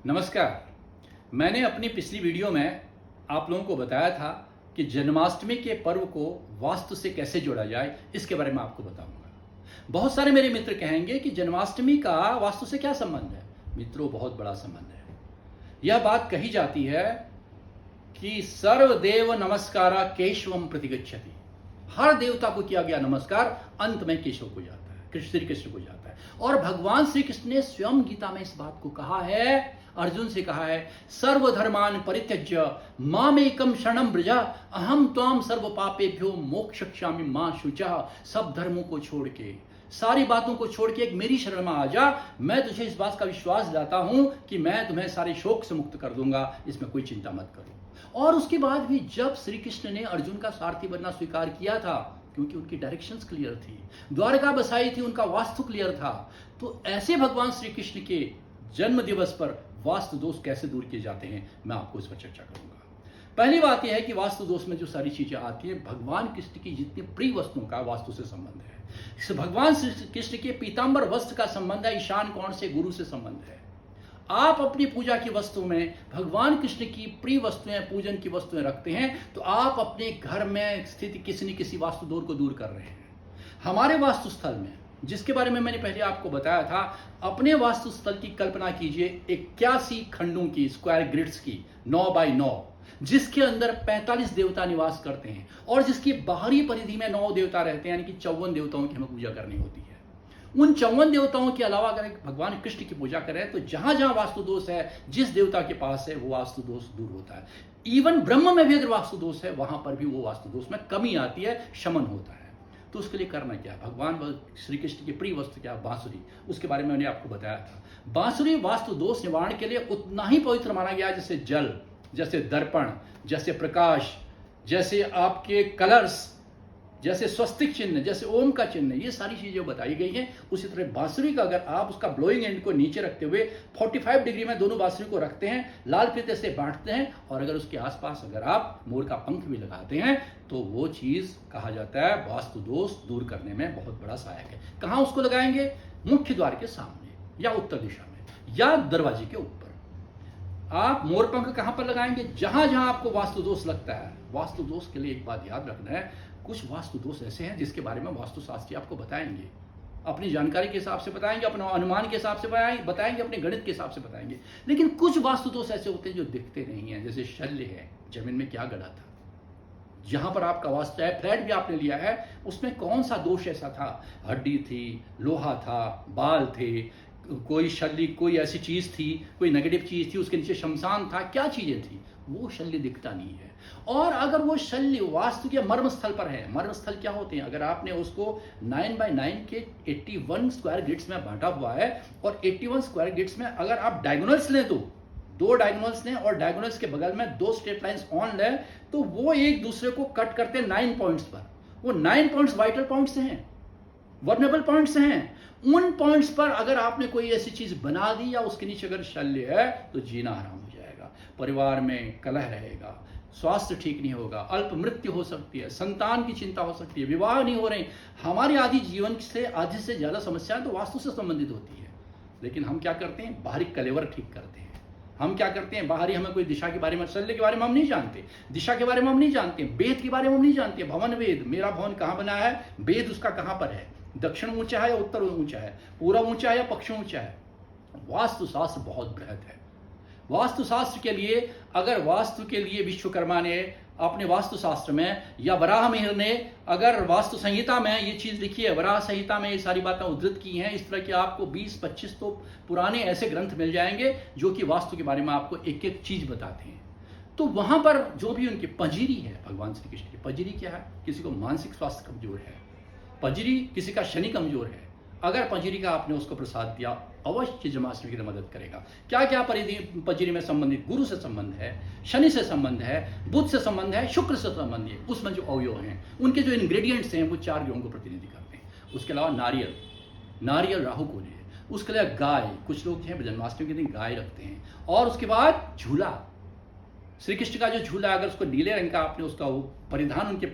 नमस्कार। मैंने अपनी पिछली वीडियो में आप लोगों को बताया था कि जन्माष्टमी के पर्व को वास्तु से कैसे जोड़ा जाए, इसके बारे में आपको बताऊंगा। बहुत सारे मेरे मित्र कहेंगे कि जन्माष्टमी का वास्तु से क्या संबंध है। मित्रों, बहुत बड़ा संबंध है। यह बात कही जाती है कि सर्वदेव नमस्कारा केशवम प्रतिगच्छति। हर देवता को किया गया नमस्कार अंत में केशव को जाता है, श्री कृष्ण को जाता है। और भगवान श्री कृष्ण ने स्वयं गीता में इस बात को कहा है, अर्जुन से कहा है, सर्वधर्मान परित्यज्य मामेकम शरणं व्रज अहम त्वाम सर्व पापेभ्यो मोक्षयिष्यामि मा शुचः। सब धर्मों को छोड़ के, सारी बातों को छोड़ के एक मेरी शरण में आ जा। मैं तुझे इस बात का विश्वास दिलाता हूं कि मैं तुम्हें सारे शोक से मुक्त कर दूंगा, इसमें कोई चिंता मत करो। और उसके बाद भी जब श्री कृष्ण ने अर्जुन का सारथी बनना स्वीकार किया था, क्योंकि उनकी डायरेक्शंस क्लियर थी, द्वारका बसाई थी, उनका वास्तु क्लियर था, तो ऐसे भगवान श्री कृष्ण के जन्म दिवस पर वास्तु दोष कैसे दूर किए जाते हैं, मैं आपको इस पर चर्चा करूंगा। पहली बात यह है कि वास्तु दोष में जो सारी चीजें आती हैं, भगवान कृष्ण की जितनी प्रिय वस्तुओं का वास्तु से संबंध है। इस भगवान श्री कृष्ण के पीतांबर वस्त्र का संबंध है, ईशान कोण से गुरु से संबंध है। आप अपनी पूजा की वस्तु में भगवान कृष्ण की प्रिय वस्तुएं, पूजन की वस्तुएं रखते हैं, तो आप अपने घर में स्थित किसी न किसी वास्तु दोष को दूर कर रहे हैं। हमारे वास्तु स्थल में, जिसके बारे में मैंने पहले आपको बताया था, अपने वास्तु स्थल की कल्पना कीजिए 81 खंडों की, स्क्वायर ग्रिड्स की, 9 बाई 9, जिसके अंदर 45 देवता निवास करते हैं और जिसकी बाहरी परिधि में 9 देवता रहते हैं, यानी कि 54 देवताओं की हमें पूजा करनी होती है। उन 54 देवताओं के अलावा अगर भगवान कृष्ण की पूजा करें तो जहां जहां वास्तु दोष है, जिस देवता के पास है, वो वास्तु दोष दूर होता है। इवन ब्रह्म में भी अगर वास्तु दोष है, वहां पर भी वो वास्तु दोष में कमी आती है, शमन होता है। तो उसके लिए करना क्या है? भगवान श्री कृष्ण की प्रिय वस्तु क्या? बांसुरी। उसके बारे में मैंने आपको बताया था। बांसुरी वास्तु दोष निवारण के लिए उतना ही पवित्र माना गया जैसे जल, जैसे दर्पण, जैसे प्रकाश, जैसे आपके कलर्स, जैसे स्वस्तिक चिन्ह, जैसे ओम का चिन्ह, ये सारी चीजें बताई गई हैं। उसी तरह बांसुरी का अगर आप उसका ब्लोइंग एंड को नीचे रखते हुए 45 डिग्री में दोनों बांसुरी को रखते हैं, लाल फीते से बांटते हैं, और अगर उसके आसपास अगर आप मोर का पंख भी लगाते हैं, तो वो चीज कहा जाता है वास्तु दोष दूर करने में बहुत बड़ा सहायक है। कहां उसको लगाएंगे? मुख्य द्वार के सामने, या उत्तर दिशा में, या दरवाजे के ऊपर। आप मोर पंख कहां पर लगाएंगे? जहां जहां आपको वास्तु दोष लगता है। वास्तु दोष के लिए एक बात याद रखना है, कुछ वास्तु दोष ऐसे हैं जिसके बारे में वास्तुशास्त्री आपको बताएंगे, अपनी जानकारी के हिसाब से बताएंगे, अपने अनुमान के हिसाब से बताएंगे, अपने गणित के हिसाब से बताएंगे। लेकिन कुछ वास्तु दोष ऐसे होते हैं जो दिखते नहीं है, जैसे शल्य है, जमीन में क्या गड़ा था, जहां पर आपका वास्तु है, फ्लैट भी आपने लिया है, उसमें कौन सा दोष ऐसा था? हड्डी थी, लोहा था, बाल थे, कोई शल्य, कोई ऐसी चीज थी, कोई नेगेटिव चीज थी, उसके नीचे शमशान था, क्या चीजें थी, वो शल्य दिखता नहीं है। और अगर वो शल्य वास्तु के मर्म स्थल पर है, मर्म स्थल क्या होते हैं? अगर आपने उसको 9 बाई 9 के 81 स्क्वायर ग्रिड्स में बांटा हुआ है, और 81 स्क्वायर ग्रिड्स में अगर आप डायगोनल्स लें, तो 2 डायगोनल्स लें और डायगोनल्स के बगल में 2 स्ट्रेट लाइंस ऑन लें, तो वो एक दूसरे को कट करते हैं 9 पॉइंट्स पर। वो 9 पॉइंट्स वाइटल पॉइंट्स हैं, वर्नेबल पॉइंट्स हैं। उन पॉइंट्स पर अगर आपने कोई ऐसी चीज बना दी या उसके नीचे अगर शल्य है, तो जीना हराम हो जाएगा, परिवार में कलह रहेगा, स्वास्थ्य ठीक नहीं होगा, अल्प मृत्यु हो सकती है, संतान की चिंता हो सकती है, विवाह नहीं हो रहे। हमारी आदि जीवन से आधे से ज्यादा समस्याएं तो वास्तु से संबंधित होती है। लेकिन हम क्या करते हैं? बाहरी कलेवर ठीक करते हैं। हम क्या करते हैं? बाहरी, हमें कोई दिशा के बारे में, शल्य के बारे में हम नहीं जानते, दिशा के बारे में हम नहीं जानते, वेद के बारे में हम नहीं जानते। भवन वेद, मेरा भवन कहाँ बना है, वेद उसका कहाँ पर है, दक्षिण ऊंचा है या उत्तर ऊंचा है, पूर्व ऊंचा है या पश्चिम ऊंचा है। वास्तुशास्त्र बहुत बृहद है। वास्तुशास्त्र के लिए, अगर वास्तु के लिए विश्वकर्मा ने अपने वास्तुशास्त्र में, या वराह मिहिर ने अगर वास्तु संहिता में ये चीज लिखी है, वराह संहिता में ये सारी बातें उद्धृत की हैं, इस तरह के आपको 20-25 तो पुराने ऐसे ग्रंथ मिल जाएंगे जो कि वास्तु के बारे में आपको एक एक चीज बताते हैं। तो वहां पर जो भी उनकी पंजीरी है, भगवान श्री कृष्ण की पंजीरी क्या है? किसी को मानसिक स्वास्थ्य कमजोर है, पंजीरी किसी का शनि कमजोर है, अगर पंजीरी का आपने उसको प्रसाद दिया, अवश्य जन्माष्टमी की मदद करेगा। क्या क्या पंजीरी में संबंधित? गुरु से संबंध है, शनि से संबंध है, बुध से संबंध है, शुक्र से संबंध है। उसमें जो अवयव हैं, उनके जो इंग्रेडिएंट्स हैं, वो 4 ग्रहों को प्रतिनिधि करते हैं। उसके अलावा नारियल, नारियल राहु को है। उसके अलावा गाय, कुछ लोग हैं जन्माष्टमी के दिन गाय रखते हैं। और उसके बाद झूला, श्री कृष्ण का जो झूला, अगर उसको नीले रंग का आपने, उसका वो परिधान उनके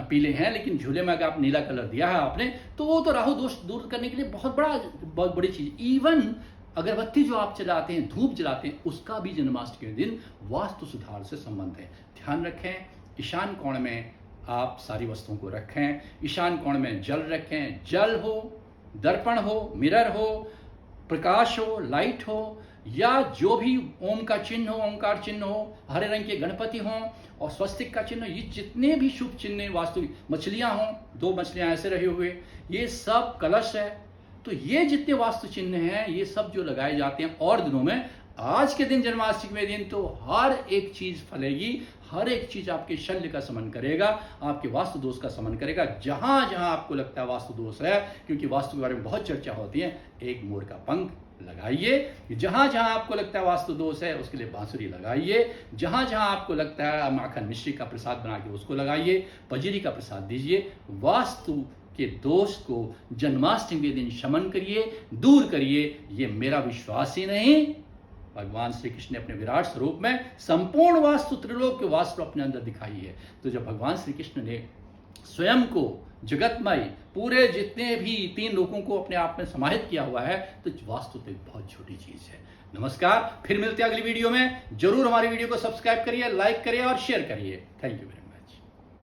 पीले हैं, लेकिन झूले में अगर आप नीला कलर दिया है आपने, तो वो तो राहु दोष दूर करने के लिए बहुत बड़ी चीज। इवन अगरबत्ती जो आप जलाते हैं, धूप जलाते हैं, उसका भी जन्माष्टमी के दिन वास्तु सुधार से संबंध है। ध्यान रखें, ईशान कोण में आप सारी वस्तुओं को रखें। ईशान कोण में जल रखें, जल हो, दर्पण हो, मिरर हो, प्रकाश हो, लाइट हो, या जो भी ओम का चिन्ह हो, ओंकार चिन्ह हो, हरे रंग के गणपति हों और स्वस्तिक का चिन्ह, ये जितने भी शुभ चिन्ह वास्तु, मछलियां हों, 2 मछलियां ऐसे रहे हुए, ये सब कलश है। तो ये जितने वास्तु चिन्ह हैं, ये सब जो लगाए जाते हैं और दिनों में, आज के दिन जन्माष्टमी के दिन तो हर एक चीज फलेगी, हर एक चीज आपके शल्य का समन करेगा, आपके वास्तु दोष का समन करेगा। जहां जहां आपको लगता है वास्तु दोष है, क्योंकि वास्तु के बारे में बहुत चर्चा होती है, एक मोर का पंख लगाइए। जहां जहां आपको लगता है वास्तु दोष है, उसके लिए बांसुरी लगाइए। जहां जहां आपको लगता है माखन मिश्री का प्रसाद बना के उसको लगाइए, पंजीरी का प्रसाद दीजिए। वास्तु के दोष को जन्माष्टमी के दिन शमन करिए, दूर करिए। ये मेरा विश्वास ही नहीं, भगवान श्री कृष्ण ने अपने विराट स्वरूप में संपूर्ण वास्तु, त्रिलोक के वास्तु अपने अंदर दिखाई है। तो जब भगवान श्री कृष्ण ने स्वयं को जगतमय, पूरे जितने भी 3 लोगों को अपने आप में समाहित किया हुआ है, तो वास्तु तो एक बहुत छोटी चीज है। नमस्कार, फिर मिलते हैं अगली वीडियो में। जरूर हमारी वीडियो को सब्सक्राइब करिए, लाइक करिए और शेयर करिए। Thank you.